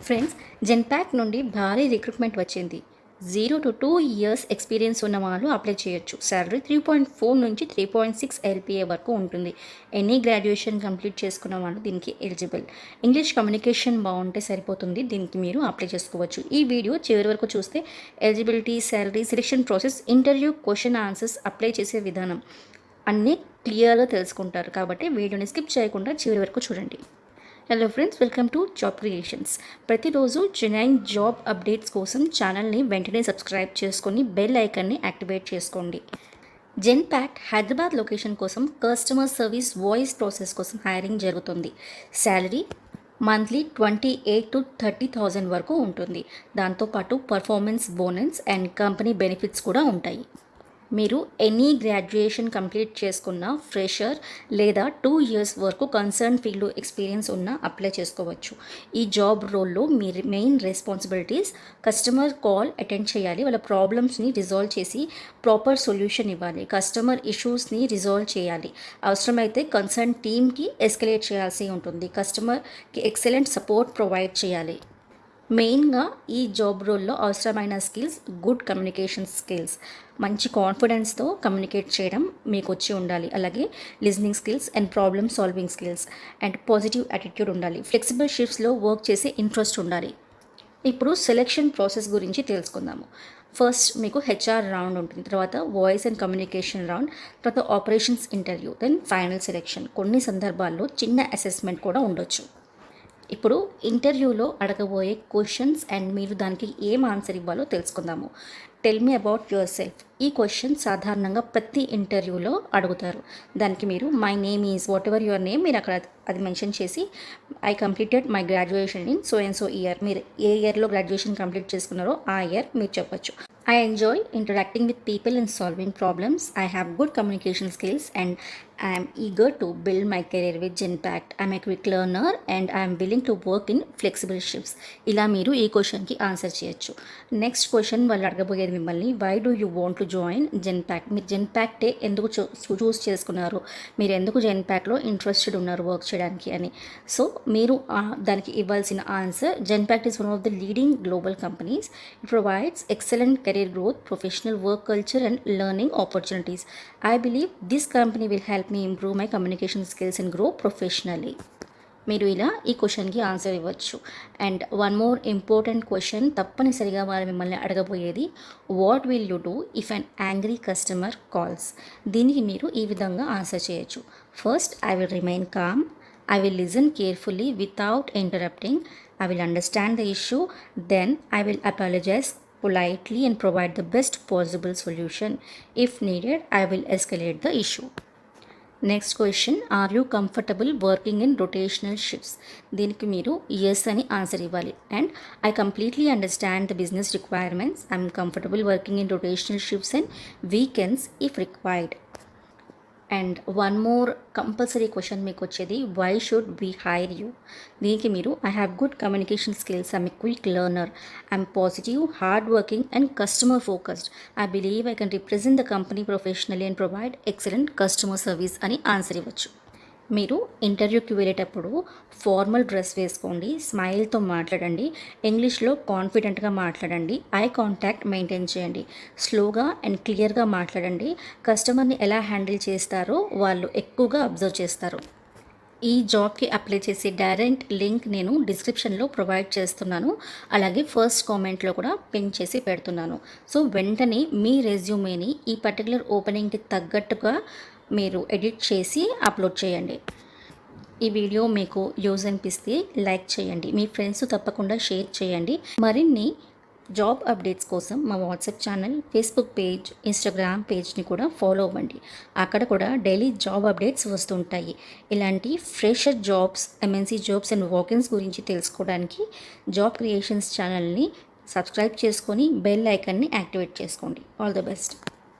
Friends, Genpact నుండి భారీ recruitment వచ్చింది. 0 to 2 years ఎక్స్పీరియన్స్ ఉన్న వాళ్ళు అప్లై చేయొచ్చు. శాలరీ 3.4 నుంచి 3.6 LPA వరకు ఉంటుంది. ఎనీ గ్రాడ్యుయేషన్ కంప్లీట్ చేసుకున్న వాళ్ళు దీనికి ఎలిజిబుల్. ఇంగ్లీష్ కమ్యూనికేషన్ బాగుంటే సరిపోతుంది. దీనికి మీరు అప్లై చేసుకోవచ్చు. ఈ వీడియో చివరి వరకు చూస్తే eligibility, salary, selection process, interview, question answers, apply చేసే విధానం అన్నీ క్లియర్గా తెలుసుకుంటారు. కాబట్టి వీడియోని స్కిప్ చేయకుండా చివరి వరకు చూడండి. Hello friends, welcome to job creations. ప్రతిరోజు జెన్యున్ జాబ్ అప్డేట్స్ కోసం ఛానల్ని వెంటనే సబ్స్క్రైబ్ చేసుకొని బెల్ ఐకాన్ని యాక్టివేట్ చేసుకోండి. జెన్పాక్ హైదరాబాద్ లొకేషన్ కోసం కస్టమర్ సర్వీస్ వాయిస్ ప్రాసెస్ కోసం హైరింగ్ జరుగుతుంది. శాలరీ మంత్లీ 28 to 30,000 వరకు ఉంటుంది. దాంతోపాటు performance bonus and company benefits కూడా ఉంటాయి. మీరు ఎనీ గ్రాడ్యుయేషన్ కంప్లీట్ చేసుకున్న ఫ్రెషర్ లేదా 2 years వరకు కన్సర్న్ ఫీల్డ్ ఎక్స్పీరియన్స్ ఉన్న అప్లై చేసుకోవచ్చు. ఈ జాబ్ రోల్లో మీరు main responsibilities customer call attend చేయాలి, వాళ్ళ ప్రాబ్లమ్స్ని రిజాల్వ్ చేసి ప్రాపర్ సొల్యూషన్ ఇవ్వాలి, కస్టమర్ ఇష్యూస్ని రిజాల్వ్ చేయాలి, అవసరమైతే కన్సర్న్ టీమ్కి ఎస్కలేట్ చేయాల్సి ఉంటుంది, కస్టమర్కి ఎక్సలెంట్ సపోర్ట్ ప్రొవైడ్ చేయాలి. మెయిన్గా ఈ జాబ్ రోల్లో అవసరమైన స్కిల్స్ గుడ్ కమ్యూనికేషన్ స్కిల్స్, మంచి కాన్ఫిడెన్స్తో కమ్యూనికేట్ చేయడం మీకు వచ్చి ఉండాలి. అలాగే listening skills and problem solving skills and positive attitude ఉండాలి. ఫ్లెక్సిబుల్ షిఫ్ట్స్లో వర్క్ చేసే ఇంట్రెస్ట్ ఉండాలి. ఇప్పుడు సెలెక్షన్ ప్రాసెస్ గురించి తెలుసుకుందాము. ఫస్ట్ మీకు హెచ్ఆర్ రౌండ్ ఉంటుంది, తర్వాత వాయిస్ అండ్ కమ్యూనికేషన్ రౌండ్, తర్వాత operations interview, then final selection. కొన్ని సందర్భాల్లో చిన్న అసెస్మెంట్ కూడా ఉండొచ్చు. ఇప్పుడు ఇంటర్వ్యూలో అడగబోయే క్వశ్చన్స్ అండ్ మీరు దానికి ఏం ఆన్సర్ ఇవ్వాలో తెలుసుకుందాము. Tell me about your self. ఈ క్వశ్చన్ సాధారణంగా ప్రతి ఇంటర్వ్యూలో అడుగుతారు. దానికి మీరు my name is what ever your name మీరు అక్కడ అది మెన్షన్ చేసి I completed my graduation in so and so year, మీరు ఏ ఇయర్లో గ్రాడ్యుయేషన్ కంప్లీట్ చేసుకున్నారో ఆ ఇయర్ మీరు చెప్పచ్చు. I enjoy interacting with people and solving problems. I have good communication skills and I am eager to build my career with Genpact. I am a quick learner and I am willing to work in flexible shifts. ఇలా మీరు ఈ క్వశ్చన్కి answer చేయొచ్చు. Next question వాళ్ళు అడగబోయేది మిమ్మల్ని, why do you want to join Genpact? మీరు జెన్పాక్టే ఎందుకు చూస్ చేసుకున్నారు, మీరు ఎందుకు జెన్పాక్లో ఇంట్రెస్టెడ్ ఉన్నారు వర్క్ చేయడానికి అని. సో మీరు దానికి ఇవ్వాల్సిన answer, Genpact is one of the leading global companies. It provides excellent career growth, professional work culture and learning opportunities. I believe this company will help me improve my communication skills and grow professionally. మీరు ఇలా ఈ క్వశ్చన్కి answer ఇవ్వచ్చు. And one more important question తప్పనిసరిగా వారు మిమ్మల్ని అడగబోయేది, what will you do if an angry customer calls? దీనికి మీరు ఈ విధంగా ఆన్సర్ చేయొచ్చు. First, I will remain calm. I will listen carefully without interrupting. I will understand the issue. Then I will apologize politely and provide the best possible solution. If needed, I will escalate the issue. Next question, are you comfortable working in rotational shifts? దీనికి మీరు yes అని answer ఇవ్వాలి. And I completely understand the business requirements. I'm comfortable working in rotational shifts and weekends if required. And one more compulsory question మీకు వచ్చేది, why should we hire you? దీనికి మీరు I have good communication skills, I'm a quick learner, I'm positive, hard working and customer focused, I believe I can represent the company professionally and provide excellent customer service అని answer ఇవ్వచ్చు. మీరు ఇంటర్వ్యూకి వెళ్ళేటప్పుడు formal dress వేసుకోండి, స్మైల్తో మాట్లాడండి, ఇంగ్లీష్లో కాన్ఫిడెంట్గా మాట్లాడండి, ఐ కాంటాక్ట్ మెయింటైన్ చేయండి, స్లోగా అండ్ క్లియర్గా మాట్లాడండి. కస్టమర్ని ఎలా హ్యాండిల్ చేస్తారో వాళ్ళు ఎక్కువగా అబ్జర్వ్ చేస్తారు. ఈ జాబ్కి అప్లై చేసే డైరెక్ట్ లింక్ నేను డిస్క్రిప్షన్లో ప్రొవైడ్ చేస్తున్నాను, అలాగే ఫస్ట్ కామెంట్లో కూడా పిన్ చేసి పెడుతున్నాను. సో వెంటనే మీ రెజ్యూమేని ఈ పర్టికులర్ ఓపెనింగ్కి తగ్గట్టుగా మీరు ఎడిట్ చేసి అప్లోడ్ చేయండి. ఈ వీడియో మీకు యూజ్ అనిపిస్తే లైక్ చేయండి, మీ ఫ్రెండ్స్ తప్పకుండా షేర్ చేయండి. మరిన్ని జాబ్ అప్డేట్స్ కోసం మా WhatsApp channel, Facebook page, Instagram పేజ్ని కూడా ఫాలో అవ్వండి. అక్కడ కూడా డైలీ జాబ్ అప్డేట్స్ వస్తుంటాయి. ఇలాంటి fresher jobs, MNC jobs and walk-ins గురించి తెలుసుకోవడానికి జాబ్ క్రియేషన్స్ ఛానల్ని సబ్స్క్రైబ్ చేసుకొని బెల్ ఐకాన్ని యాక్టివేట్ చేసుకోండి. All the best.